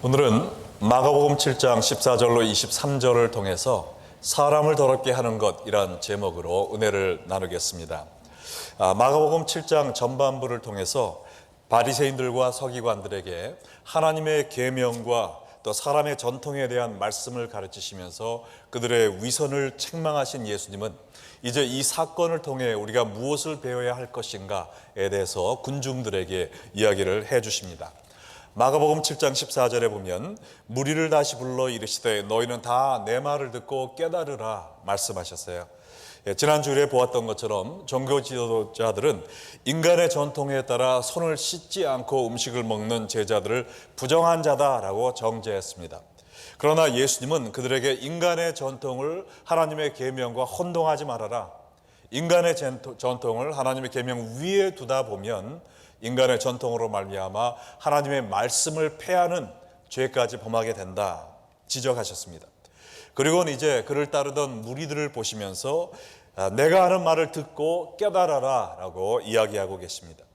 오늘은 마가복음 7장 14절로 23절을 통해서 사람을 더럽게 하는 것이란 제목으로 은혜를 나누겠습니다. 마가복음 7장 전반부를 통해서 바리새인들과 서기관들에게 하나님의 계명과 또 사람의 전통에 대한 말씀을 가르치시면서 그들의 위선을 책망하신 예수님은 이제 이 사건을 통해 우리가 무엇을 배워야 할 것인가에 대해서 군중들에게 이야기를 해주십니다. 마가복음 7장 14절에 보면 무리를 다시 불러 이르시되 너희는 다 내 말을 듣고 깨달으라 말씀하셨어요. 지난주에 보았던 것처럼 종교 지도자들은 인간의 전통에 따라 손을 씻지 않고 음식을 먹는 제자들을 부정한 자다라고 정죄했습니다. 그러나 예수님은 그들에게 인간의 전통을 하나님의 계명과 혼동하지 말아라, 인간의 전통을 하나님의 계명 위에 두다 보면 인간의 전통으로 말미암아 하나님의 말씀을 폐하는 죄까지 범하게 된다 지적하셨습니다. 그리고는 이제 그를 따르던 무리들을 보시면서 내가 하는 말을 듣고 깨달아라 라고 이야기하고 계십니다.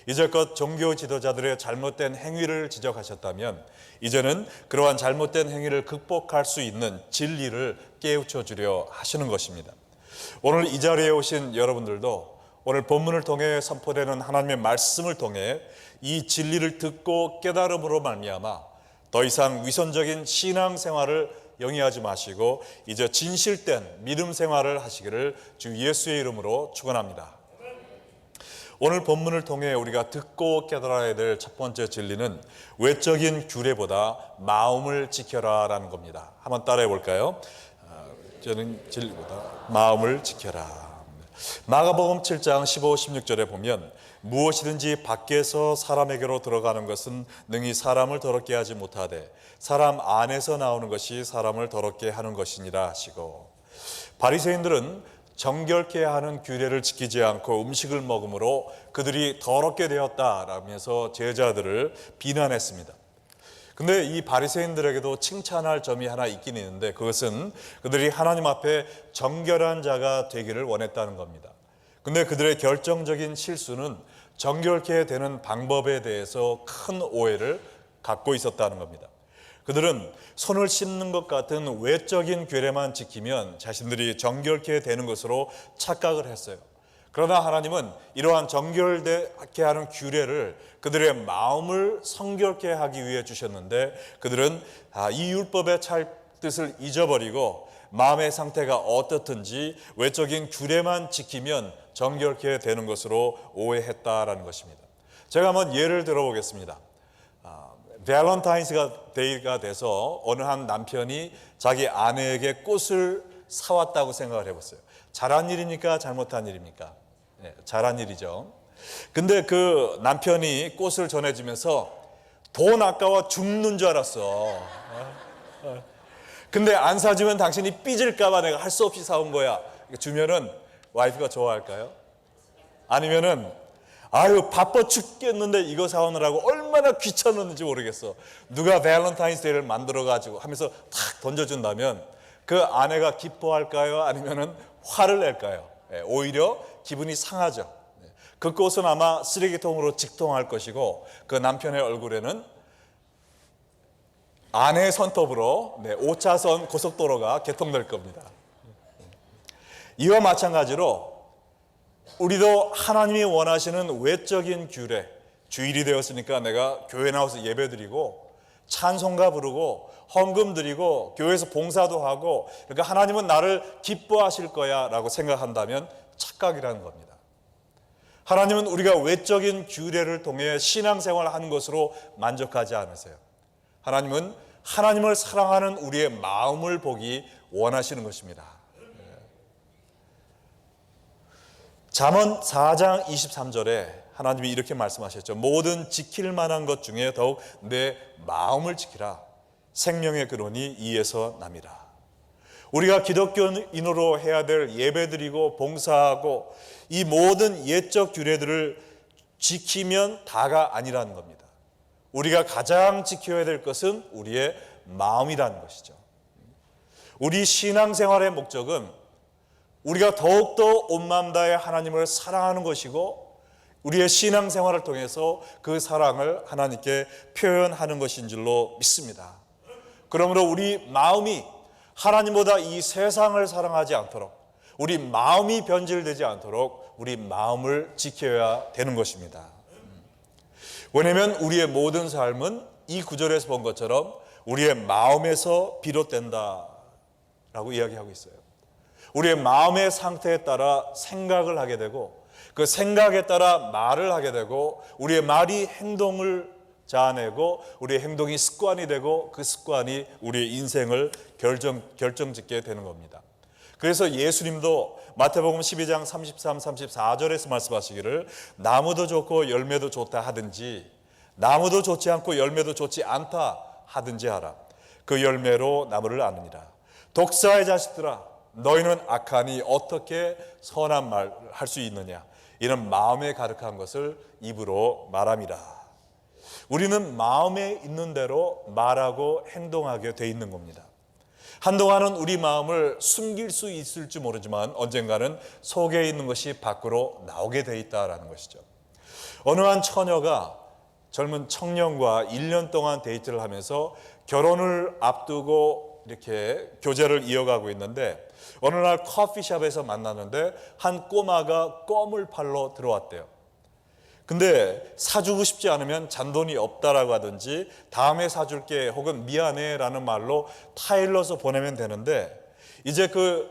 이제껏 종교 지도자들의 잘못된 행위를 지적하셨다면 이제는 그러한 잘못된 행위를 극복할 수 있는 진리를 깨우쳐 주려 하시는 것입니다. 오늘 이 자리에 오신 여러분들도 오늘 본문을 통해 선포되는 하나님의 말씀을 통해 이 진리를 듣고 깨달음으로 말미암아 더 이상 위선적인 신앙생활을 영위하지 마시고 이제 진실된 믿음 생활을 하시기를 주 예수의 이름으로 축원합니다. 오늘 본문을 통해 우리가 듣고 깨달아야 될 첫 번째 진리는 외적인 규례보다 마음을 지켜라 라는 겁니다. 한번 따라해 볼까요? 저는 진리보다 마음을 지켜라. 마가복음 7장 15, 16절에 보면 무엇이든지 밖에서 사람에게로 들어가는 것은 능히 사람을 더럽게 하지 못하되 사람 안에서 나오는 것이 사람을 더럽게 하는 것이니라 하시고, 바리새인들은 정결케 하는 규례를 지키지 않고 음식을 먹음으로 그들이 더럽게 되었다라면서 제자들을 비난했습니다. 근데 이 바리새인들에게도 칭찬할 점이 하나 있긴 있는데 그것은 그들이 하나님 앞에 정결한 자가 되기를 원했다는 겁니다. 근데 그들의 결정적인 실수는 정결케 되는 방법에 대해서 큰 오해를 갖고 있었다는 겁니다. 그들은 손을 씻는 것 같은 외적인 규례만 지키면 자신들이 정결케 되는 것으로 착각을 했어요. 그러나 하나님은 이러한 정결케 하는 규례를 그들의 마음을 성결케 하기 위해 주셨는데 그들은 이 율법의 뜻을 잊어버리고 마음의 상태가 어떻든지 외적인 규례만 지키면 정결케 되는 것으로 오해했다라는 것입니다. 제가 한번 예를 들어보겠습니다. 밸런타인스 데이가 돼서 어느 한 남편이 자기 아내에게 꽃을 사왔다고 생각을 해봤어요. 잘한 일입니까? 잘못한 일입니까? 네, 잘한 일이죠. 근데 그 남편이 꽃을 전해주면서 돈 아까워 죽는 줄 알았어. 근데 안 사주면 당신이 삐질까봐 내가 할 수 없이 사온 거야. 주면은 와이프가 좋아할까요? 아니면은 아유 바빠 죽겠는데 이거 사오느라고 얼마나 귀찮았는지 모르겠어. 누가 밸런타인스 데이를 만들어가지고 하면서 탁 던져준다면 그 아내가 기뻐할까요? 아니면은 화를 낼까요? 오히려 기분이 상하죠. 그 꽃은 아마 쓰레기통으로 직통할 것이고 그 남편의 얼굴에는 아내의 손톱으로 5차선 고속도로가 개통될 겁니다. 이와 마찬가지로 우리도 하나님이 원하시는 외적인 규례, 주일이 되었으니까 내가 교회 나와서 예배드리고 찬송가 부르고 헌금 드리고 교회에서 봉사도 하고 그러니까 하나님은 나를 기뻐하실 거야 라고 생각한다면 착각이라는 겁니다. 하나님은 우리가 외적인 규례를 통해 신앙생활을 하는 것으로 만족하지 않으세요. 하나님은 하나님을 사랑하는 우리의 마음을 보기 원하시는 것입니다. 잠언 4장 23절에 하나님이 이렇게 말씀하셨죠. 모든 지킬 만한 것 중에 더욱 내 마음을 지키라. 생명의 근원이 이에서 남이라. 우리가 기독교인으로 해야 될 예배드리고 봉사하고 이 모든 예적 규례들을 지키면 다가 아니라는 겁니다. 우리가 가장 지켜야 될 것은 우리의 마음이라는 것이죠. 우리 신앙생활의 목적은 우리가 더욱더 온 마음 다해 하나님을 사랑하는 것이고 우리의 신앙생활을 통해서 그 사랑을 하나님께 표현하는 것인 줄로 믿습니다. 그러므로 우리 마음이 하나님보다 이 세상을 사랑하지 않도록, 우리 마음이 변질되지 않도록 우리 마음을 지켜야 되는 것입니다. 왜냐하면 우리의 모든 삶은 이 구절에서 본 것처럼 우리의 마음에서 비롯된다 라고 이야기하고 있어요. 우리의 마음의 상태에 따라 생각을 하게 되고, 그 생각에 따라 말을 하게 되고, 우리의 말이 행동을 자아내고, 우리의 행동이 습관이 되고, 그 습관이 우리의 인생을 결정짓게 되는 겁니다. 그래서 예수님도 마태복음 12장 33, 34절에서 말씀하시기를 나무도 좋고 열매도 좋다 하든지 나무도 좋지 않고 열매도 좋지 않다 하든지 하라. 그 열매로 나무를 아느니라. 독사의 자식들아, 너희는 악하니 어떻게 선한 말을 할 수 있느냐. 이는 마음에 가득한 것을 입으로 말함이라. 우리는 마음에 있는 대로 말하고 행동하게 돼 있는 겁니다. 한동안은 우리 마음을 숨길 수 있을지 모르지만 언젠가는 속에 있는 것이 밖으로 나오게 돼 있다라는 것이죠. 어느 한 처녀가 젊은 청년과 1년 동안 데이트를 하면서 결혼을 앞두고 이렇게 교제를 이어가고 있는데, 어느 날 커피숍에서 만났는데 한 꼬마가 껌을 팔러 들어왔대요. 근데 사주고 싶지 않으면 잔돈이 없다라고 하든지 다음에 사줄게 혹은 미안해 라는 말로 타일러서 보내면 되는데, 이제 그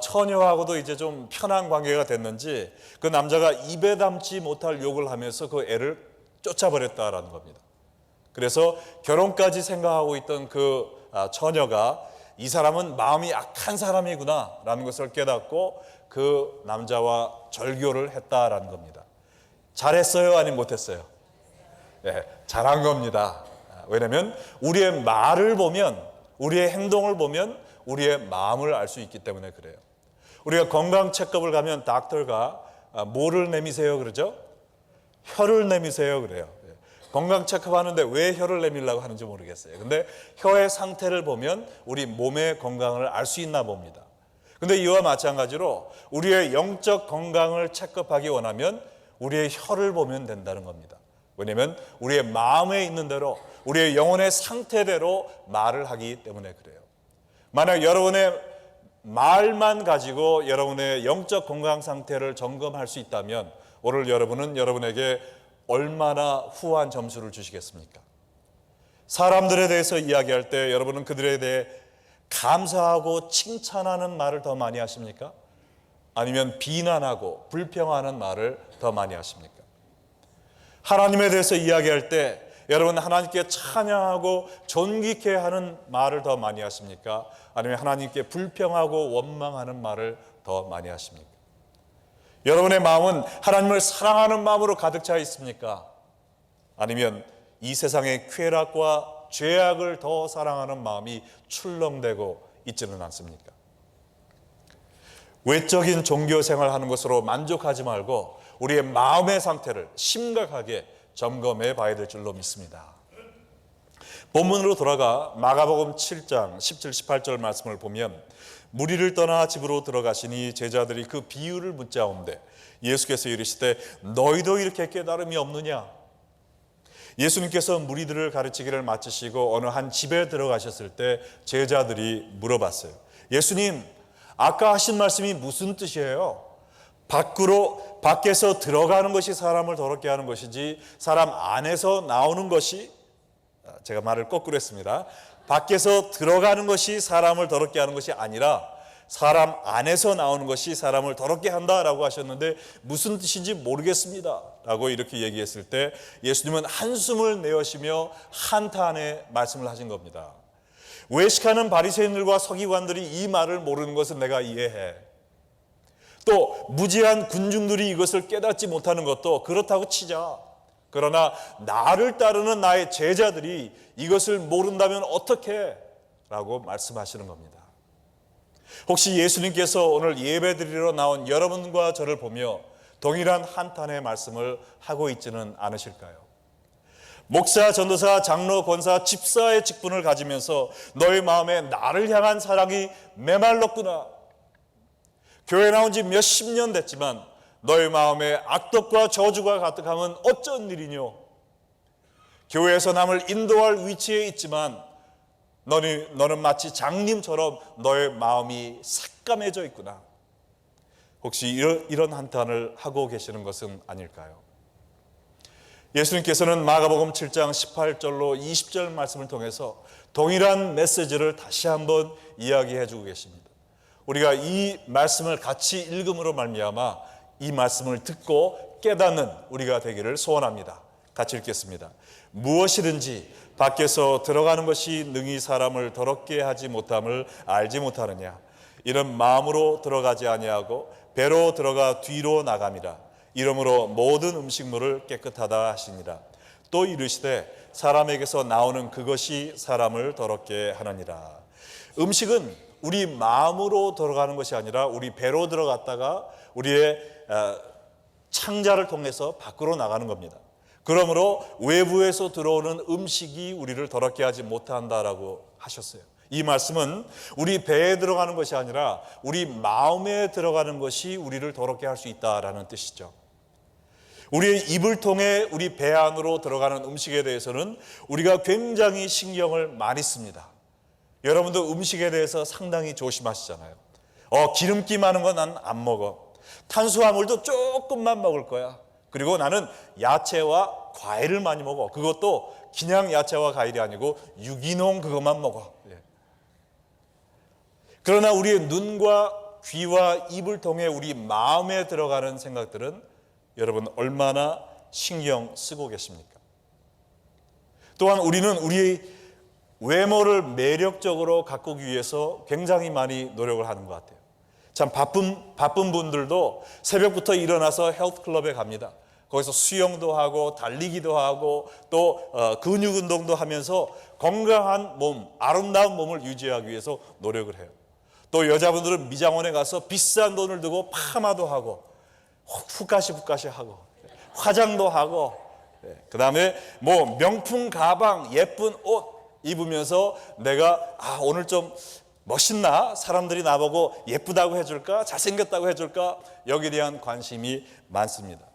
처녀하고도 이제 좀 편한 관계가 됐는지 그 남자가 입에 담지 못할 욕을 하면서 그 애를 쫓아버렸다라는 겁니다. 그래서 결혼까지 생각하고 있던 그 처녀가 이 사람은 마음이 악한 사람이구나 라는 것을 깨닫고 그 남자와 절교를 했다라는 겁니다. 잘했어요? 아니면 못했어요? 네, 잘한 겁니다. 왜냐하면 우리의 말을 보면, 우리의 행동을 보면 우리의 마음을 알 수 있기 때문에 그래요. 우리가 건강 체크업을 가면 닥터가 뭐를 내미세요 그러죠? 혀를 내미세요 그래요. 건강 체크업 하는데 왜 혀를 내밀려고 하는지 모르겠어요. 근데 혀의 상태를 보면 우리 몸의 건강을 알 수 있나 봅니다. 근데 이와 마찬가지로 우리의 영적 건강을 체크업하기 원하면 우리의 혀를 보면 된다는 겁니다. 왜냐하면 우리의 마음에 있는 대로, 우리의 영혼의 상태대로 말을 하기 때문에 그래요. 만약 여러분의 말만 가지고 여러분의 영적 건강 상태를 점검할 수 있다면 오늘 여러분은 여러분에게 얼마나 후한 점수를 주시겠습니까? 사람들에 대해서 이야기할 때 여러분은 그들에 대해 감사하고 칭찬하는 말을 더 많이 하십니까? 아니면 비난하고 불평하는 말을 더 많이 하십니까? 하나님에 대해서 이야기할 때 여러분 하나님께 찬양하고 존귀케 하는 말을 더 많이 하십니까? 아니면 하나님께 불평하고 원망하는 말을 더 많이 하십니까? 여러분의 마음은 하나님을 사랑하는 마음으로 가득 차 있습니까? 아니면 이 세상의 쾌락과 죄악을 더 사랑하는 마음이 출렁대고 있지는 않습니까? 외적인 종교 생활하는 것으로 만족하지 말고 우리의 마음의 상태를 심각하게 점검해 봐야 될 줄로 믿습니다. 본문으로 돌아가 마가복음 7장 17, 18절 말씀을 보면 무리를 떠나 집으로 들어가시니 제자들이 그 비유를 묻자온대 예수께서 이르시되 너희도 이렇게 깨달음이 없느냐? 예수님께서 무리들을 가르치기를 마치시고 어느 한 집에 들어가셨을 때 제자들이 물어봤어요. 예수님, 아까 하신 말씀이 무슨 뜻이에요? 밖에서 들어가는 것이 사람을 더럽게 하는 것이지 사람 안에서 나오는 것이, 제가 말을 거꾸로 했습니다. 밖에서 들어가는 것이 사람을 더럽게 하는 것이 아니라 사람 안에서 나오는 것이 사람을 더럽게 한다라고 하셨는데 무슨 뜻인지 모르겠습니다 라고 이렇게 얘기했을 때 예수님은 한숨을 내쉬며 한탄의 말씀을 하신 겁니다. 외식하는 바리새인들과 서기관들이 이 말을 모르는 것은 내가 이해해. 또 무지한 군중들이 이것을 깨닫지 못하는 것도 그렇다고 치자. 그러나 나를 따르는 나의 제자들이 이것을 모른다면 어떡해? 라고 말씀하시는 겁니다. 혹시 예수님께서 오늘 예배드리러 나온 여러분과 저를 보며 동일한 한탄의 말씀을 하고 있지는 않으실까요? 목사, 전도사, 장로, 권사, 집사의 직분을 가지면서 너의 마음에 나를 향한 사랑이 메말랐구나. 교회 나온 지 몇십 년 됐지만 너의 마음에 악독과 저주가 가득하면 어쩐 일이뇨? 교회에서 남을 인도할 위치에 있지만 너는 마치 장님처럼 너의 마음이 삭감해져 있구나. 혹시 이런 한탄을 하고 계시는 것은 아닐까요? 예수님께서는 마가복음 7장 18절로 20절 말씀을 통해서 동일한 메시지를 다시 한번 이야기해 주고 계십니다. 우리가 이 말씀을 같이 읽음으로 말미암아 이 말씀을 듣고 깨닫는 우리가 되기를 소원합니다. 같이 읽겠습니다. 무엇이든지 밖에서 들어가는 것이 능히 사람을 더럽게 하지 못함을 알지 못하느냐. 이런 마음으로 들어가지 아니하고 배로 들어가 뒤로 나감이라. 이러므로 모든 음식물을 깨끗하다 하시니라. 또 이르시되 사람에게서 나오는 그것이 사람을 더럽게 하느니라. 음식은 우리 마음으로 들어가는 것이 아니라 우리 배로 들어갔다가 우리의 창자를 통해서 밖으로 나가는 겁니다. 그러므로 외부에서 들어오는 음식이 우리를 더럽게 하지 못한다라고 하셨어요. 이 말씀은 우리 배에 들어가는 것이 아니라 우리 마음에 들어가는 것이 우리를 더럽게 할 수 있다라는 뜻이죠. 우리의 입을 통해 우리 배 안으로 들어가는 음식에 대해서는 우리가 굉장히 신경을 많이 씁니다. 여러분도 음식에 대해서 상당히 조심하시잖아요. 기름기 많은 거 난 안 먹어. 탄수화물도 조금만 먹을 거야. 그리고 나는 야채와 과일을 많이 먹어. 그것도 그냥 야채와 과일이 아니고 유기농 그것만 먹어. 그러나 우리의 눈과 귀와 입을 통해 우리 마음에 들어가는 생각들은 여러분 얼마나 신경 쓰고 계십니까? 또한 우리는 우리의 외모를 매력적으로 가꾸기 위해서 굉장히 많이 노력을 하는 것 같아요. 참 바쁜 분들도 새벽부터 일어나서 헬스클럽에 갑니다. 거기서 수영도 하고 달리기도 하고 또 근육 운동도 하면서 건강한 몸, 아름다운 몸을 유지하기 위해서 노력을 해요. 또 여자분들은 미장원에 가서 비싼 돈을 들고 파마도 하고 푸까시 하고 화장도 하고 그 다음에 뭐 명품 가방, 예쁜 옷 입으면서 내가 오늘 좀 멋있나? 사람들이 나보고 예쁘다고 해줄까? 잘생겼다고 해줄까? 여기에 대한 관심이 많습니다.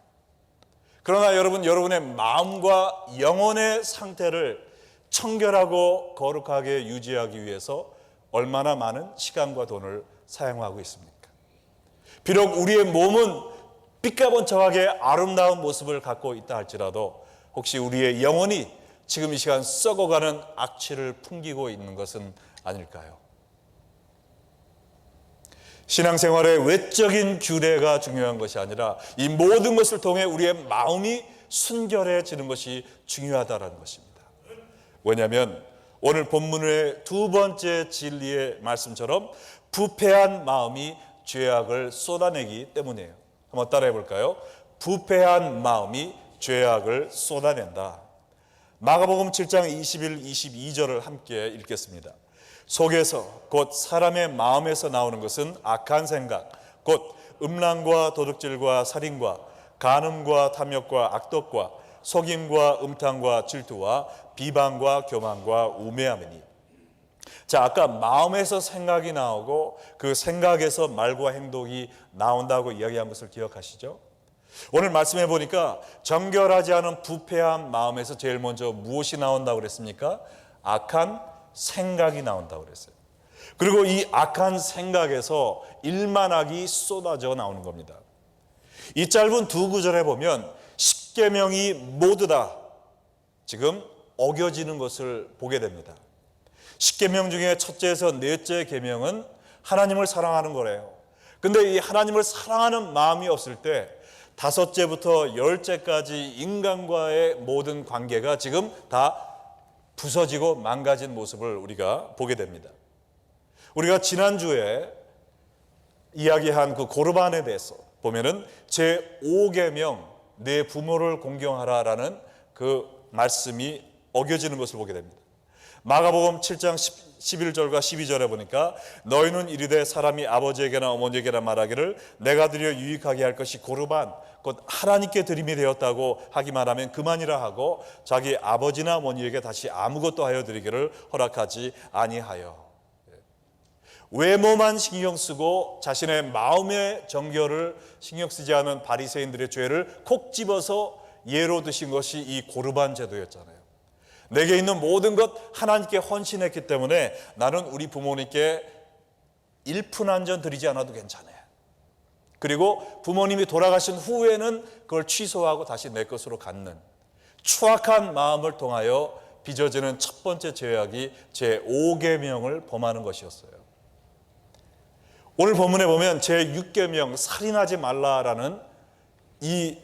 그러나 여러분의 마음과 영혼의 상태를 청결하고 거룩하게 유지하기 위해서 얼마나 많은 시간과 돈을 사용하고 있습니까? 비록 우리의 몸은 삐까번쩍하게 아름다운 모습을 갖고 있다 할지라도 혹시 우리의 영혼이 지금 이 시간 썩어가는 악취를 풍기고 있는 것은 아닐까요? 신앙생활의 외적인 규례가 중요한 것이 아니라 이 모든 것을 통해 우리의 마음이 순결해지는 것이 중요하다는 것입니다. 왜냐하면 오늘 본문의 두 번째 진리의 말씀처럼 부패한 마음이 죄악을 쏟아내기 때문이에요. 한번 따라해 볼까요? 부패한 마음이 죄악을 쏟아낸다. 마가복음 7장 21, 22절을 함께 읽겠습니다. 속에서 곧 사람의 마음에서 나오는 것은 악한 생각, 곧 음란과 도둑질과 살인과 간음과 탐욕과 악독과 속임과 음탕과 질투와 비방과 교만과 우매함이니. 자, 아까 마음에서 생각이 나오고 그 생각에서 말과 행동이 나온다고 이야기한 것을 기억하시죠? 오늘 말씀해 보니까 정결하지 않은 부패한 마음에서 제일 먼저 무엇이 나온다고 그랬습니까? 악한 생각이 나온다고 그랬어요. 그리고 이 악한 생각에서 일만하기 쏟아져 나오는 겁니다. 이 짧은 두 구절에 보면 십계명이 모두 다 지금 어겨지는 것을 보게 됩니다. 십계명 중에 첫째에서 넷째 계명은 하나님을 사랑하는 거래요. 근데 이 하나님을 사랑하는 마음이 없을 때 다섯째부터 열째까지 인간과의 모든 관계가 지금 다 부서지고 망가진 모습을 우리가 보게 됩니다. 우리가 지난주에 이야기한 그 고르반에 대해서 보면은 제5계명 내 부모를 공경하라라는 그 말씀이 어겨지는 것을 보게 됩니다. 마가복음 7장 11절과 12절에 보니까 너희는 이르되 사람이 아버지에게나 어머니에게나 말하기를 내가 드려 유익하게 할 것이 고르반 곧 하나님께 드림이 되었다고 하기만 하면 그만이라 하고 자기 아버지나 어머니에게 다시 아무것도 하여 드리기를 허락하지 아니하여. 외모만 신경 쓰고 자신의 마음의 정결을 신경 쓰지 않은 바리새인들의 죄를 콕 집어서 예로 드신 것이 이 고르반 제도였잖아요. 내게 있는 모든 것 하나님께 헌신했기 때문에 나는 우리 부모님께 일푼한전 드리지 않아도 괜찮아요. 그리고 부모님이 돌아가신 후에는 그걸 취소하고 다시 내 것으로 갖는 추악한 마음을 통하여 빚어지는 첫 번째 죄악이 제5계명을 범하는 것이었어요. 오늘 본문에 보면 제6계명 살인하지 말라라는 이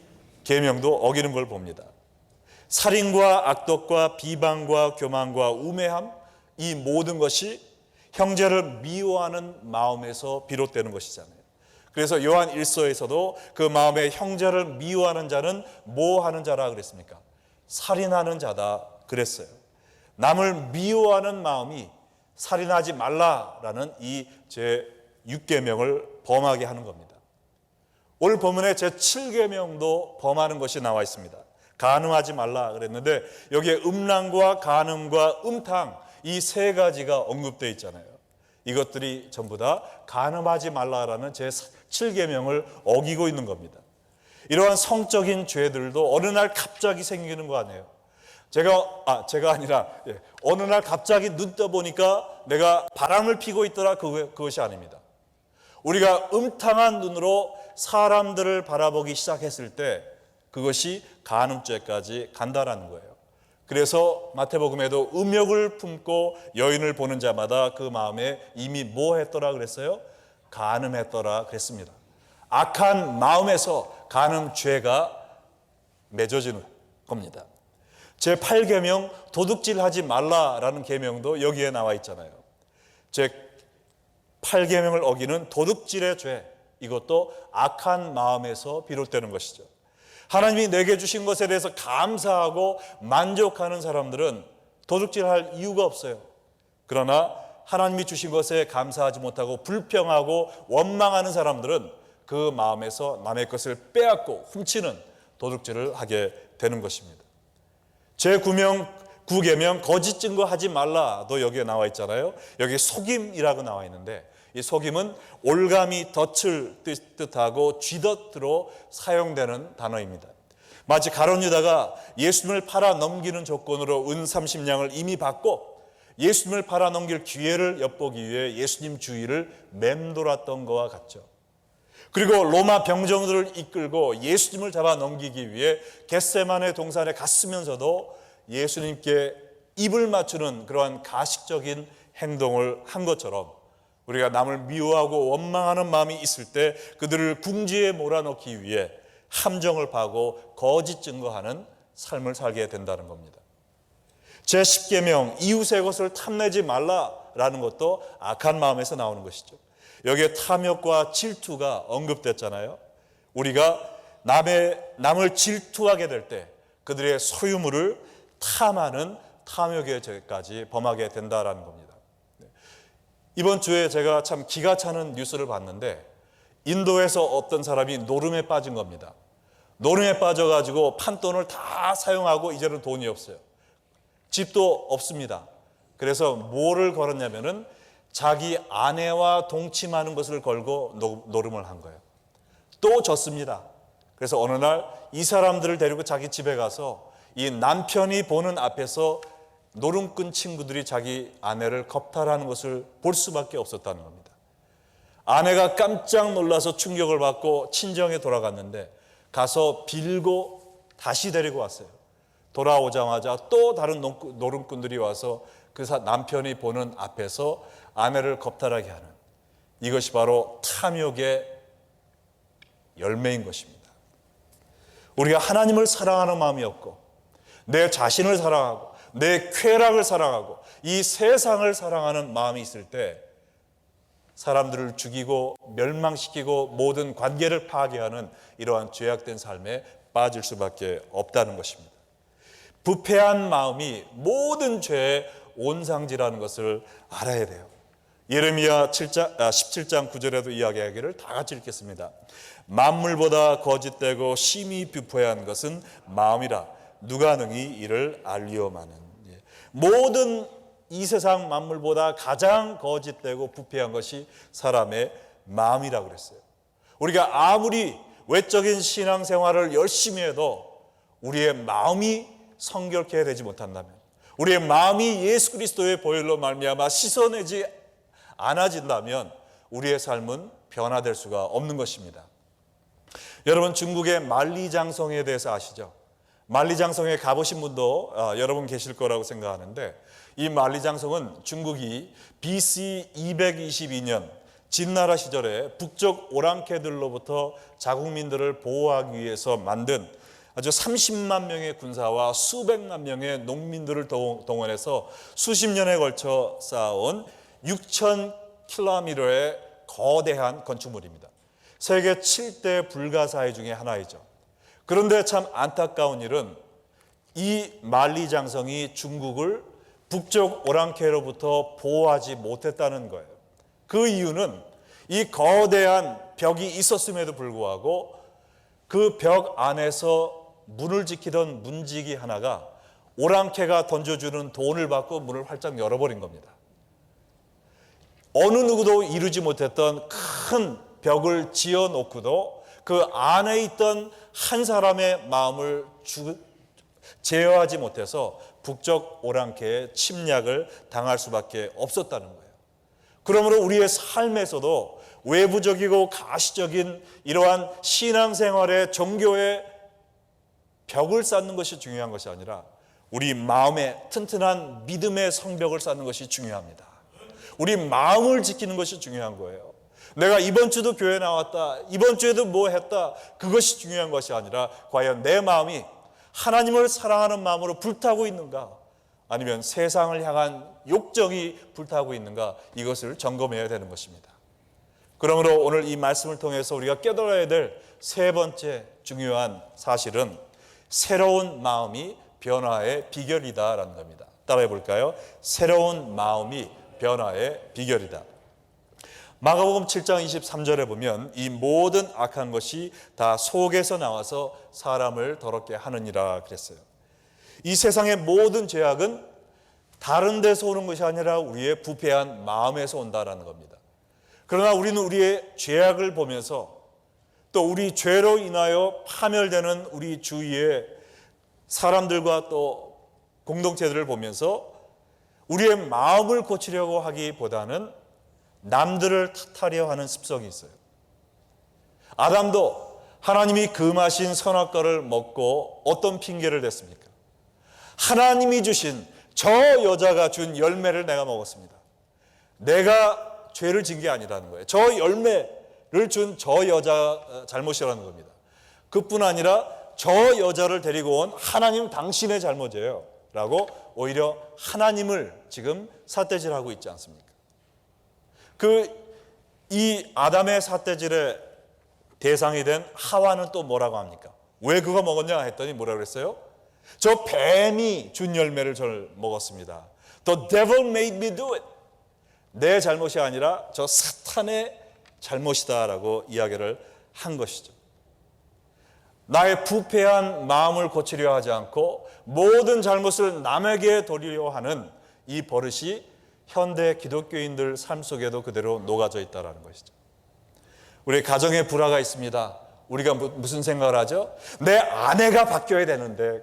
계명도 어기는 걸 봅니다. 살인과 악독과 비방과 교만과 우매함, 이 모든 것이 형제를 미워하는 마음에서 비롯되는 것이잖아요. 그래서 요한 1서에서도 그 마음에 형제를 미워하는 자는 뭐 하는 자라 그랬습니까? 살인하는 자다 그랬어요. 남을 미워하는 마음이 살인하지 말라라는 이 제6계명을 범하게 하는 겁니다. 오늘 본문에 제7계명도 범하는 것이 나와 있습니다. 간음하지 말라 그랬는데 여기에 음란과 간음과 음탕 이 세 가지가 언급되어 있잖아요. 이것들이 전부 다 간음하지 말라라는 제7계명을 어기고 있는 겁니다. 이러한 성적인 죄들도 어느 날 갑자기 생기는 거 아니에요. 제가 아니라 어느 날 갑자기 눈 떠보니까 내가 바람을 피고 있더라 그것이 아닙니다. 우리가 음탕한 눈으로 사람들을 바라보기 시작했을 때 그것이 간음죄까지 간다라는 거예요. 그래서 마태복음에도 음욕을 품고 여인을 보는 자마다 그 마음에 이미 뭐 했더라 그랬어요? 간음했더라 그랬습니다. 악한 마음에서 간음죄가 맺어지는 겁니다. 제8계명 도둑질하지 말라라는 계명도 여기에 나와 있잖아요. 제8계명을 어기는 도둑질의 죄, 이것도 악한 마음에서 비롯되는 것이죠. 하나님이 내게 주신 것에 대해서 감사하고 만족하는 사람들은 도둑질할 이유가 없어요. 그러나 하나님이 주신 것에 감사하지 못하고 불평하고 원망하는 사람들은 그 마음에서 남의 것을 빼앗고 훔치는 도둑질을 하게 되는 것입니다. 제9계명 거짓 증거하지 말라도 여기에 나와 있잖아요. 여기 속임이라고 나와 있는데 이 속임은 올가미 덫을 뜻하고 쥐덫으로 사용되는 단어입니다. 마치 가룟 유다가 예수님을 팔아 넘기는 조건으로 은 30냥을 이미 받고 예수님을 팔아 넘길 기회를 엿보기 위해 예수님 주위를 맴돌았던 것과 같죠. 그리고 로마 병정들을 이끌고 예수님을 잡아 넘기기 위해 겟세마네 동산에 갔으면서도 예수님께 입을 맞추는 그러한 가식적인 행동을 한 것처럼 우리가 남을 미워하고 원망하는 마음이 있을 때 그들을 궁지에 몰아넣기 위해 함정을 파고 거짓 증거하는 삶을 살게 된다는 겁니다. 제10계명 이웃의 것을 탐내지 말라라는 것도 악한 마음에서 나오는 것이죠. 여기에 탐욕과 질투가 언급됐잖아요. 우리가 남을 질투하게 될 때 그들의 소유물을 탐하는 탐욕의 죄까지 범하게 된다라는 겁니다. 이번 주에 제가 참 기가 차는 뉴스를 봤는데 인도에서 어떤 사람이 노름에 빠진 겁니다. 노름에 빠져가지고 판돈을 다 사용하고 이제는 돈이 없어요. 집도 없습니다. 그래서 뭐를 걸었냐면은 자기 아내와 동침하는 것을 걸고 노름을 한 거예요. 또 졌습니다. 그래서 어느 날 이 사람들을 데리고 자기 집에 가서 이 남편이 보는 앞에서 노름꾼 친구들이 자기 아내를 겁탈하는 것을 볼 수밖에 없었다는 겁니다. 아내가 깜짝 놀라서 충격을 받고 친정에 돌아갔는데 가서 빌고 다시 데리고 왔어요. 돌아오자마자 또 다른 노름꾼들이 와서 그 남편이 보는 앞에서 아내를 겁탈하게 하는 이것이 바로 탐욕의 열매인 것입니다. 우리가 하나님을 사랑하는 마음이 없고 내 자신을 사랑하고 내 쾌락을 사랑하고 이 세상을 사랑하는 마음이 있을 때 사람들을 죽이고 멸망시키고 모든 관계를 파괴하는 이러한 죄악된 삶에 빠질 수밖에 없다는 것입니다. 부패한 마음이 모든 죄의 온상지라는 것을 알아야 돼요. 예레미야 17장 9절에도 이야기하기를 다 같이 읽겠습니다. 만물보다 거짓되고 심히 부패한 것은 마음이라 누가 능히 이를 알리오마는. 모든 이 세상 만물보다 가장 거짓되고 부패한 것이 사람의 마음이라고 그랬어요. 우리가 아무리 외적인 신앙생활을 열심히 해도 우리의 마음이 성결케 되지 못한다면, 우리의 마음이 예수 그리스도의 보혈로 말미암아 씻어내지 않아진다면 우리의 삶은 변화될 수가 없는 것입니다. 여러분, 중국의 만리장성에 대해서 아시죠? 만리장성에 가보신 분도 여러분 계실 거라고 생각하는데, 이 만리장성은 중국이 BC 222년 진나라 시절에 북쪽 오랑캐들로부터 자국민들을 보호하기 위해서 만든 아주 30만 명의 군사와 수백만 명의 농민들을 동원해서 수십 년에 걸쳐 쌓아온 6,000km의 거대한 건축물입니다. 세계 7대 불가사의 중에 하나이죠. 그런데 참 안타까운 일은 이 만리장성이 중국을 북쪽 오랑캐로부터 보호하지 못했다는 거예요. 그 이유는 이 거대한 벽이 있었음에도 불구하고 그 벽 안에서 문을 지키던 문지기 하나가 오랑캐가 던져주는 돈을 받고 문을 활짝 열어버린 겁니다. 어느 누구도 이루지 못했던 큰 벽을 지어놓고도 그 안에 있던 한 사람의 마음을 제어하지 못해서 북쪽 오랑캐의 침략을 당할 수밖에 없었다는 거예요. 그러므로 우리의 삶에서도 외부적이고 가시적인 이러한 신앙생활의 종교의 벽을 쌓는 것이 중요한 것이 아니라 우리 마음에 튼튼한 믿음의 성벽을 쌓는 것이 중요합니다. 우리 마음을 지키는 것이 중요한 거예요. 내가 이번 주도 교회 나왔다, 이번 주에도 뭐 했다, 그것이 중요한 것이 아니라 과연 내 마음이 하나님을 사랑하는 마음으로 불타고 있는가, 아니면 세상을 향한 욕정이 불타고 있는가, 이것을 점검해야 되는 것입니다. 그러므로 오늘 이 말씀을 통해서 우리가 깨달아야 될 세 번째 중요한 사실은 새로운 마음이 변화의 비결이다라는 겁니다. 따라해 볼까요? 새로운 마음이 변화의 비결이다. 마가복음 7장 23절에 보면 이 모든 악한 것이 다 속에서 나와서 사람을 더럽게 하느니라 그랬어요. 이 세상의 모든 죄악은 다른 데서 오는 것이 아니라 우리의 부패한 마음에서 온다라는 겁니다. 그러나 우리는 우리의 죄악을 보면서 또 우리 죄로 인하여 파멸되는 우리 주위의 사람들과 또 공동체들을 보면서 우리의 마음을 고치려고 하기보다는 남들을 탓하려 하는 습성이 있어요. 아담도 하나님이 금하신 선악과를 먹고 어떤 핑계를 댔습니까? 하나님이 주신 저 여자가 준 열매를 내가 먹었습니다. 내가 죄를 진 게 아니라는 거예요. 저 열매를 준 저 여자 잘못이라는 겁니다. 그뿐 아니라 저 여자를 데리고 온 하나님 당신의 잘못이에요 라고 오히려 하나님을 지금 삿대질하고 있지 않습니까? 이 아담의 삿대질의 대상이 된 하와는 또 뭐라고 합니까? 왜 그거 먹었냐 했더니 뭐라고 그랬어요? 저 뱀이 준 열매를 저를 먹었습니다. The devil made me do it. 내 잘못이 아니라 저 사탄의 잘못이다라고 이야기를 한 것이죠. 나의 부패한 마음을 고치려 하지 않고 모든 잘못을 남에게 돌리려 하는 이 버릇이 현대 기독교인들 삶 속에도 그대로 녹아져 있다는 것이죠. 우리 가정에 불화가 있습니다. 우리가 무슨 생각을 하죠? 내 아내가 바뀌어야 되는데,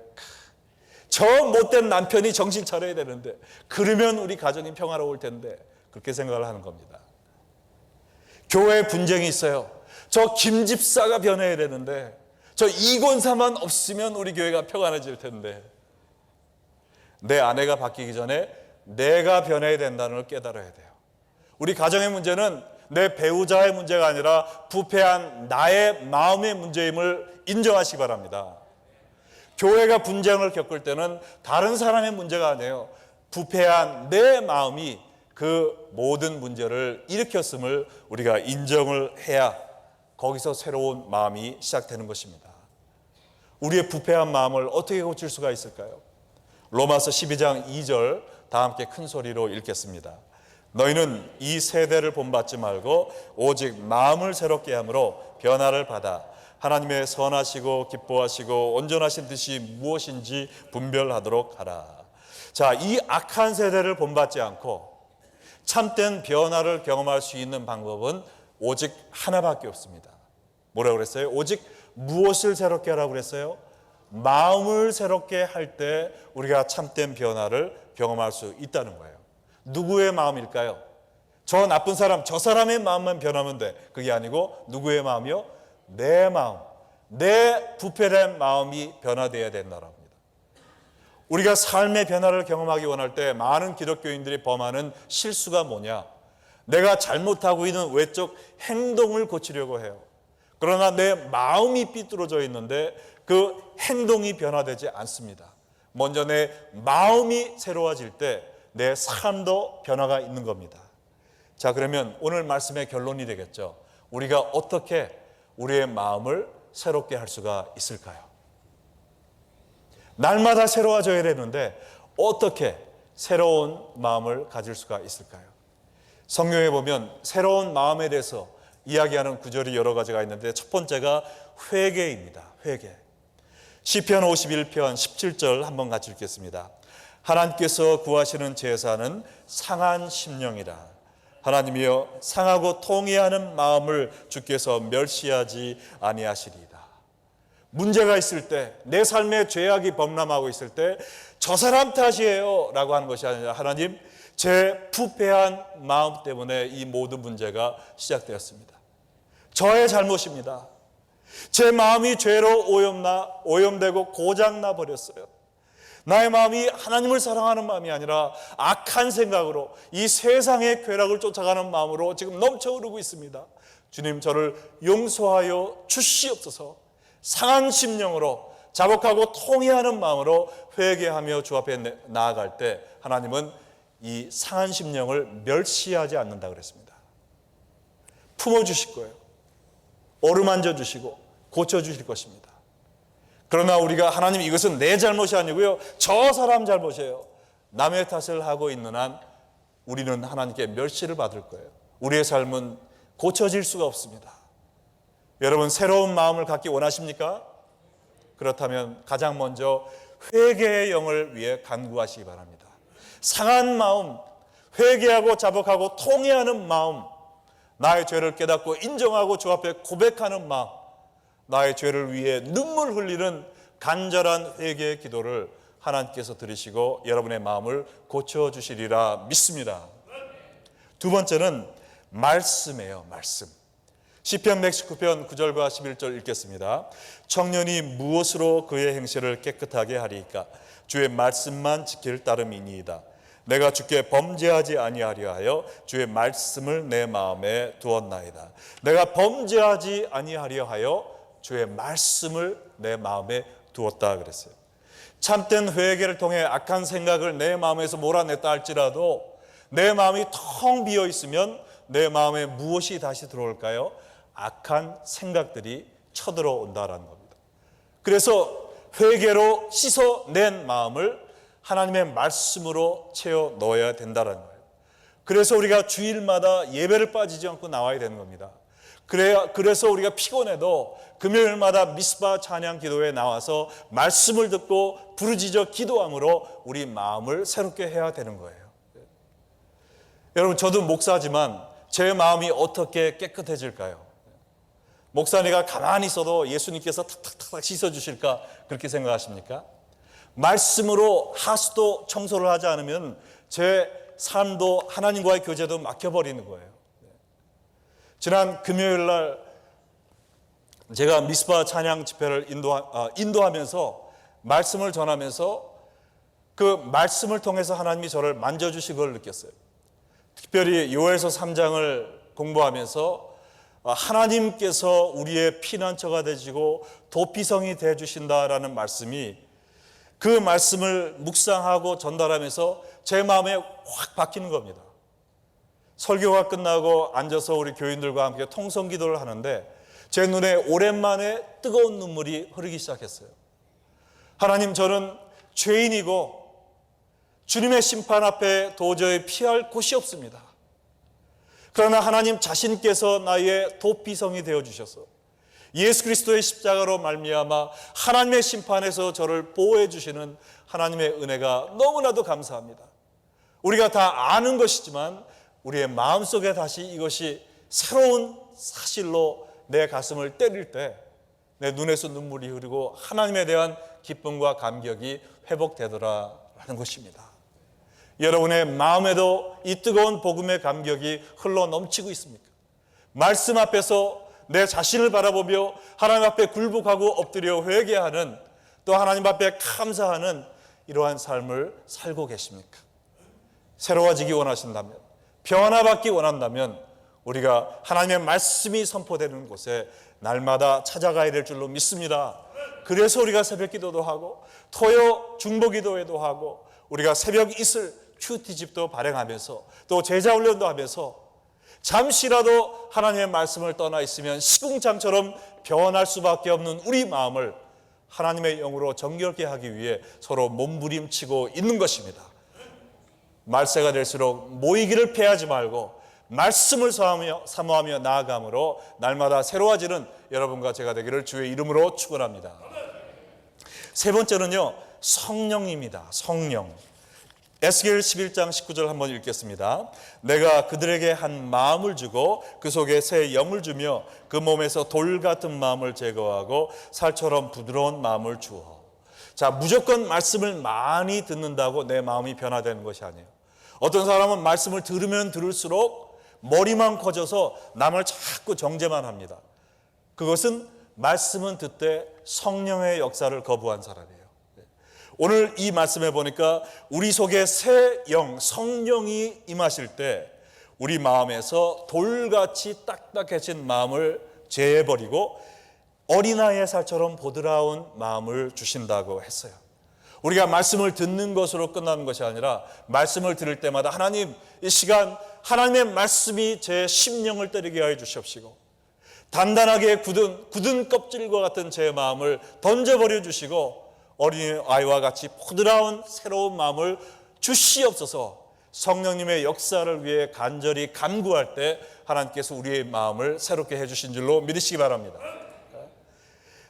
저 못된 남편이 정신 차려야 되는데, 그러면 우리 가정이 평화로울 텐데, 그렇게 생각을 하는 겁니다. 교회에 분쟁이 있어요. 저 김 집사가 변해야 되는데, 저 이권사만 없으면 우리 교회가 평안해질 텐데, 내 아내가 바뀌기 전에 내가 변해야 된다는 걸 깨달아야 돼요. 우리 가정의 문제는 내 배우자의 문제가 아니라 부패한 나의 마음의 문제임을 인정하시기 바랍니다. 교회가 분쟁을 겪을 때는 다른 사람의 문제가 아니에요. 부패한 내 마음이 그 모든 문제를 일으켰음을 우리가 인정을 해야 거기서 새로운 마음이 시작되는 것입니다. 우리의 부패한 마음을 어떻게 고칠 수가 있을까요? 로마서 12장 2절 다 함께 큰 소리로 읽겠습니다. 너희는 이 세대를 본받지 말고 오직 마음을 새롭게 함으로 변화를 받아 하나님의 선하시고 기뻐하시고 온전하신 뜻이 무엇인지 분별하도록 하라. 자, 이 악한 세대를 본받지 않고 참된 변화를 경험할 수 있는 방법은 오직 하나밖에 없습니다. 뭐라고 그랬어요? 오직 무엇을 새롭게 하라고 그랬어요? 마음을 새롭게 할 때 우리가 참된 변화를 경험할 수 있다는 거예요. 누구의 마음일까요? 저 나쁜 사람, 저 사람의 마음만 변하면 돼. 그게 아니고 누구의 마음이요? 내 마음, 내 부패된 마음이 변화되어야 된다는 겁니다. 우리가 삶의 변화를 경험하기 원할 때 많은 기독교인들이 범하는 실수가 뭐냐? 내가 잘못하고 있는 외적 행동을 고치려고 해요. 그러나 내 마음이 삐뚤어져 있는데 그 행동이 변화되지 않습니다. 먼저 내 마음이 새로워질 때 내 삶도 변화가 있는 겁니다. 자, 그러면 오늘 말씀의 결론이 되겠죠. 우리가 어떻게 우리의 마음을 새롭게 할 수가 있을까요? 날마다 새로워져야 되는데 어떻게 새로운 마음을 가질 수가 있을까요? 성경에 보면 새로운 마음에 대해서 이야기하는 구절이 여러 가지가 있는데 첫 번째가 회개입니다. 회개. 시편 51편 17절 한번 같이 읽겠습니다. 하나님께서 구하시는 제사는 상한 심령이라. 하나님이여 상하고 통회하는 마음을 주께서 멸시하지 아니하시리이다. 문제가 있을 때, 내 삶에 죄악이 범람하고 있을 때 저 사람 탓이에요 라고 하는 것이 아니라 하나님, 제 부패한 마음 때문에 이 모든 문제가 시작되었습니다. 저의 잘못입니다. 제 마음이 죄로 오염되고 고장나 버렸어요. 나의 마음이 하나님을 사랑하는 마음이 아니라 악한 생각으로 이 세상의 쾌락을 쫓아가는 마음으로 지금 넘쳐 흐르고 있습니다. 주님, 저를 용서하여 주시옵소서. 상한 심령으로 자복하고 통회하는 마음으로 회개하며 주 앞에 나아갈 때 하나님은 이 상한 심령을 멸시하지 않는다 그랬습니다. 품어주실 거예요. 어루만져 주시고 고쳐주실 것입니다. 그러나 우리가 하나님, 이것은 내 잘못이 아니고요, 저 사람 잘못이에요, 남의 탓을 하고 있는 한 우리는 하나님께 멸시를 받을 거예요. 우리의 삶은 고쳐질 수가 없습니다. 여러분, 새로운 마음을 갖기 원하십니까? 그렇다면 가장 먼저 회개의 영을 위해 간구하시기 바랍니다. 상한 마음, 회개하고 자복하고 통회하는 마음, 나의 죄를 깨닫고 인정하고 주 앞에 고백하는 마음, 나의 죄를 위해 눈물 흘리는 간절한 회개의 기도를 하나님께서 들으시고 여러분의 마음을 고쳐주시리라 믿습니다. 두 번째는 말씀이에요. 말씀. 시편 119편 9절과 11절 읽겠습니다. 청년이 무엇으로 그의 행실을 깨끗하게 하리이까? 주의 말씀만 지킬 따름이니이다. 내가 주께 범죄하지 아니하려 하여 주의 말씀을 내 마음에 두었나이다. 내가 범죄하지 아니하려 하여 주의 말씀을 내 마음에 두었다 그랬어요. 참된 회개를 통해 악한 생각을 내 마음에서 몰아냈다 할지라도 내 마음이 텅 비어 있으면 내 마음에 무엇이 다시 들어올까요? 악한 생각들이 쳐들어온다라는 겁니다. 그래서 회개로 씻어낸 마음을 하나님의 말씀으로 채워 넣어야 된다는 거예요. 그래서 우리가 주일마다 예배를 빠지지 않고 나와야 되는 겁니다. 그래서 우리가 피곤해도 금요일마다 미스바 찬양 기도에 나와서 말씀을 듣고 부르짖어 기도함으로 우리 마음을 새롭게 해야 되는 거예요. 여러분, 저도 목사지만 제 마음이 어떻게 깨끗해질까요? 목사님가 가만히 있어도 예수님께서 탁탁탁 씻어주실까 그렇게 생각하십니까? 말씀으로 하수도 청소를 하지 않으면 제 삶도 하나님과의 교제도 막혀버리는 거예요. 지난 금요일 날 제가 미스바 찬양 집회를 인도하면서 말씀을 전하면서 그 말씀을 통해서 하나님이 저를 만져주신 걸 느꼈어요. 특별히 요엘서 3장을 공부하면서 하나님께서 우리의 피난처가 되시고 도피성이 되어주신다라는 말씀이, 그 말씀을 묵상하고 전달하면서 제 마음에 확 박히는 겁니다. 설교가 끝나고 앉아서 우리 교인들과 함께 통성기도를 하는데 제 눈에 오랜만에 뜨거운 눈물이 흐르기 시작했어요. 하나님, 저는 죄인이고 주님의 심판 앞에 도저히 피할 곳이 없습니다. 그러나 하나님 자신께서 나의 도피성이 되어주셔서 예수 그리스도의 십자가로 말미암아 하나님의 심판에서 저를 보호해 주시는 하나님의 은혜가 너무나도 감사합니다. 우리가 다 아는 것이지만 우리의 마음속에 다시 이것이 새로운 사실로 내 가슴을 때릴 때 내 눈에서 눈물이 흐르고 하나님에 대한 기쁨과 감격이 회복되더라라는 것입니다. 여러분의 마음에도 이 뜨거운 복음의 감격이 흘러 넘치고 있습니까? 말씀 앞에서 내 자신을 바라보며 하나님 앞에 굴복하고 엎드려 회개하는, 또 하나님 앞에 감사하는 이러한 삶을 살고 계십니까? 새로워지기 원하신다면, 변화받기 원한다면 우리가 하나님의 말씀이 선포되는 곳에 날마다 찾아가야 될 줄로 믿습니다. 그래서 우리가 새벽 기도도 하고 토요 중보 기도회도 하고 우리가 새벽 이슬 큐티집도 발행하면서 또 제자 훈련도 하면서 잠시라도 하나님의 말씀을 떠나 있으면 시궁창처럼 변할 수밖에 없는 우리 마음을 하나님의 영으로 정결케 하기 위해 서로 몸부림치고 있는 것입니다. 말세가 될수록 모이기를 패하지 말고 말씀을 사모하며 나아감으로 날마다 새로워지는 여러분과 제가 되기를 주의 이름으로 축원합니다. 세 번째는요, 성령입니다. 성령. 에스겔 11장 19절 한번 읽겠습니다. 내가 그들에게 한 마음을 주고 그 속에 새 영을 주며 그 몸에서 돌 같은 마음을 제거하고 살처럼 부드러운 마음을 주어. 자, 무조건 말씀을 많이 듣는다고 내 마음이 변화되는 것이 아니에요. 어떤 사람은 말씀을 들으면 들을수록 머리만 커져서 남을 자꾸 정죄만 합니다. 그것은 말씀은 듣되 성령의 역사를 거부한 사람이에요. 오늘 이 말씀에 보니까 우리 속에 새 영, 성령이 임하실 때 우리 마음에서 돌같이 딱딱해진 마음을 제해버리고 어린아이의 살처럼 보드라운 마음을 주신다고 했어요. 우리가 말씀을 듣는 것으로 끝나는 것이 아니라 말씀을 들을 때마다 하나님, 이 시간 하나님의 말씀이 제 심령을 때리게 하여 주시옵시고 단단하게 굳은 껍질과 같은 제 마음을 던져버려 주시고 어린아이와 같이 포드라운 새로운 마음을 주시옵소서. 성령님의 역사를 위해 간절히 간구할 때 하나님께서 우리의 마음을 새롭게 해주신 줄로 믿으시기 바랍니다.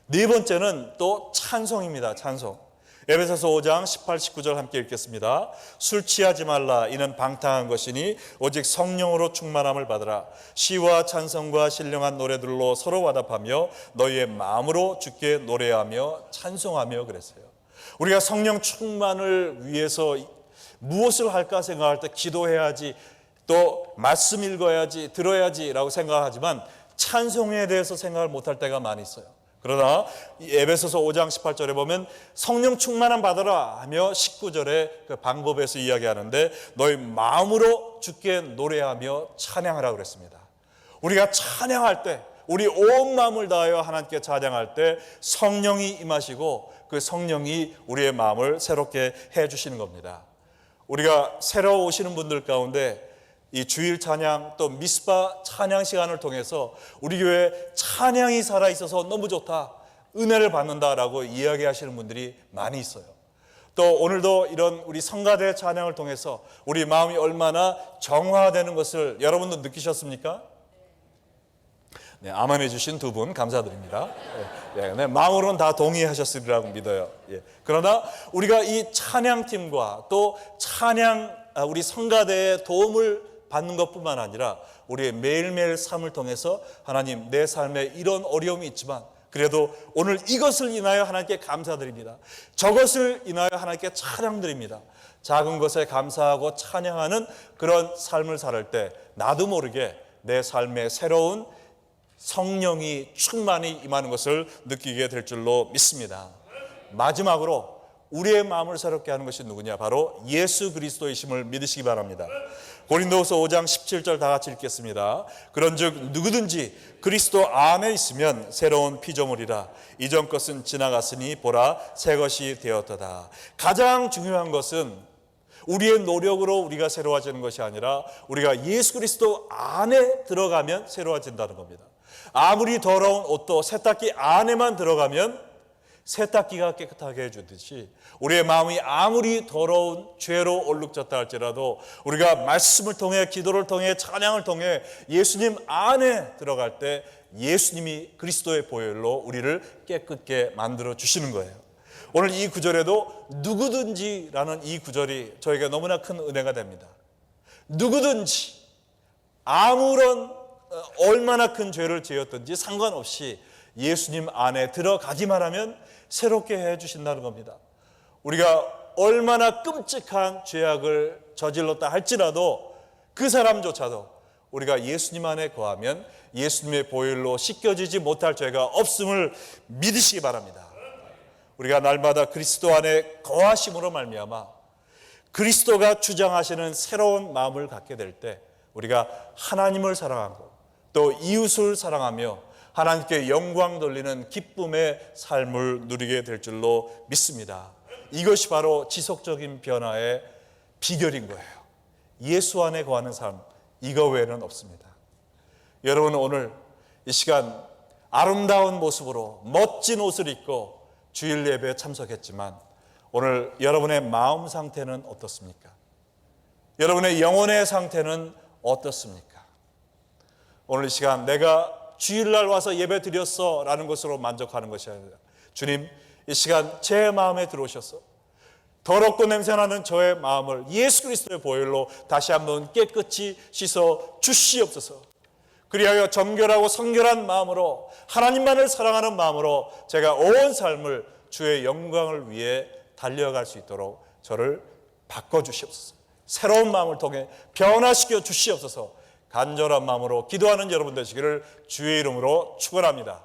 네 번째는 또 찬송입니다. 찬송. 에베소서 5장 18, 19절 함께 읽겠습니다. 술 취하지 말라. 이는 방탕한 것이니 오직 성령으로 충만함을 받으라. 시와 찬송과 신령한 노래들로 서로 화답하며 너희의 마음으로 주께 노래하며 찬송하며 그랬어요. 우리가 성령 충만을 위해서 무엇을 할까 생각할 때 기도해야지, 또 말씀 읽어야지, 들어야지 라고 생각하지만 찬송에 대해서 생각을 못할 때가 많이 있어요. 그러나 에베소서 5장 18절에 보면 성령 충만함 받으라 하며 19절에 그 방법에서 이야기하는데 너희 마음으로 주께 노래하며 찬양하라 그랬습니다. 우리가 찬양할 때, 우리 온 마음을 다하여 하나님께 찬양할 때 성령이 임하시고 그 성령이 우리의 마음을 새롭게 해주시는 겁니다. 우리가 새로 오시는 분들 가운데 이 주일 찬양 또 미스바 찬양 시간을 통해서 우리 교회 찬양이 살아있어서 너무 좋다, 은혜를 받는다라고 이야기하시는 분들이 많이 있어요. 또 오늘도 이런 우리 성가대 찬양을 통해서 우리 마음이 얼마나 정화되는 것을 여러분도 느끼셨습니까? 네, 아멘 해주신 두 분 감사드립니다. 네, 마음으로는 다 동의하셨으리라고 믿어요. 그러나 우리가 이 찬양팀과 또 우리 성가대의 도움을 받는 것뿐만 아니라 우리의 매일매일 삶을 통해서 하나님, 내 삶에 이런 어려움이 있지만 그래도 오늘 이것을 인하여 하나님께 감사드립니다. 저것을 인하여 하나님께 찬양드립니다. 작은 것에 감사하고 찬양하는 그런 삶을 살 때 나도 모르게 내 삶에 새로운 성령이 충만히 임하는 것을 느끼게 될 줄로 믿습니다. 마지막으로 우리의 마음을 새롭게 하는 것이 누구냐? 바로 예수 그리스도이심을 믿으시기 바랍니다. 고린도후서 5장 17절 다 같이 읽겠습니다. 그런즉 누구든지 그리스도 안에 있으면 새로운 피조물이라. 이전 것은 지나갔으니 보라 새 것이 되었도다. 가장 중요한 것은 우리의 노력으로 우리가 새로워지는 것이 아니라 우리가 예수 그리스도 안에 들어가면 새로워진다는 겁니다. 아무리 더러운 옷도 세탁기 안에만 들어가면 세탁기가 깨끗하게 해주듯이 우리의 마음이 아무리 더러운 죄로 얼룩졌다 할지라도 우리가 말씀을 통해, 기도를 통해, 찬양을 통해 예수님 안에 들어갈 때 예수님이 그리스도의 보혈로 우리를 깨끗게 만들어 주시는 거예요. 오늘 이 구절에도 누구든지라는 이 구절이 저에게 너무나 큰 은혜가 됩니다. 누구든지 아무런 얼마나 큰 죄를 지었든지 상관없이 예수님 안에 들어가기만 하면 새롭게 해주신다는 겁니다. 우리가 얼마나 끔찍한 죄악을 저질렀다 할지라도 그 사람조차도 우리가 예수님 안에 거하면 예수님의 보혈로 씻겨지지 못할 죄가 없음을 믿으시기 바랍니다. 우리가 날마다 그리스도 안에 거하심으로 말미암아 그리스도가 주장하시는 새로운 마음을 갖게 될 때 우리가 하나님을 사랑하고 또 이웃을 사랑하며 하나님께 영광 돌리는 기쁨의 삶을 누리게 될 줄로 믿습니다. 이것이 바로 지속적인 변화의 비결인 거예요. 예수 안에 거하는 삶, 이거 외에는 없습니다. 여러분, 오늘 이 시간 아름다운 모습으로 멋진 옷을 입고 주일 예배에 참석했지만 오늘 여러분의 마음 상태는 어떻습니까? 여러분의 영혼의 상태는 어떻습니까? 오늘 이 시간 내가 주일날 와서 예배 드렸어 라는 것으로 만족하는 것이 아니라 주님, 이 시간 제 마음에 들어오셔서 더럽고 냄새나는 저의 마음을 예수 그리스도의 보혈로 다시 한번 깨끗이 씻어 주시옵소서. 그리하여 정결하고 성결한 마음으로 하나님만을 사랑하는 마음으로 제가 온 삶을 주의 영광을 위해 달려갈 수 있도록 저를 바꿔주시옵소서. 새로운 마음을 통해 변화시켜 주시옵소서. 간절한 마음으로 기도하는 여러분 되시기를 주의 이름으로 축원합니다.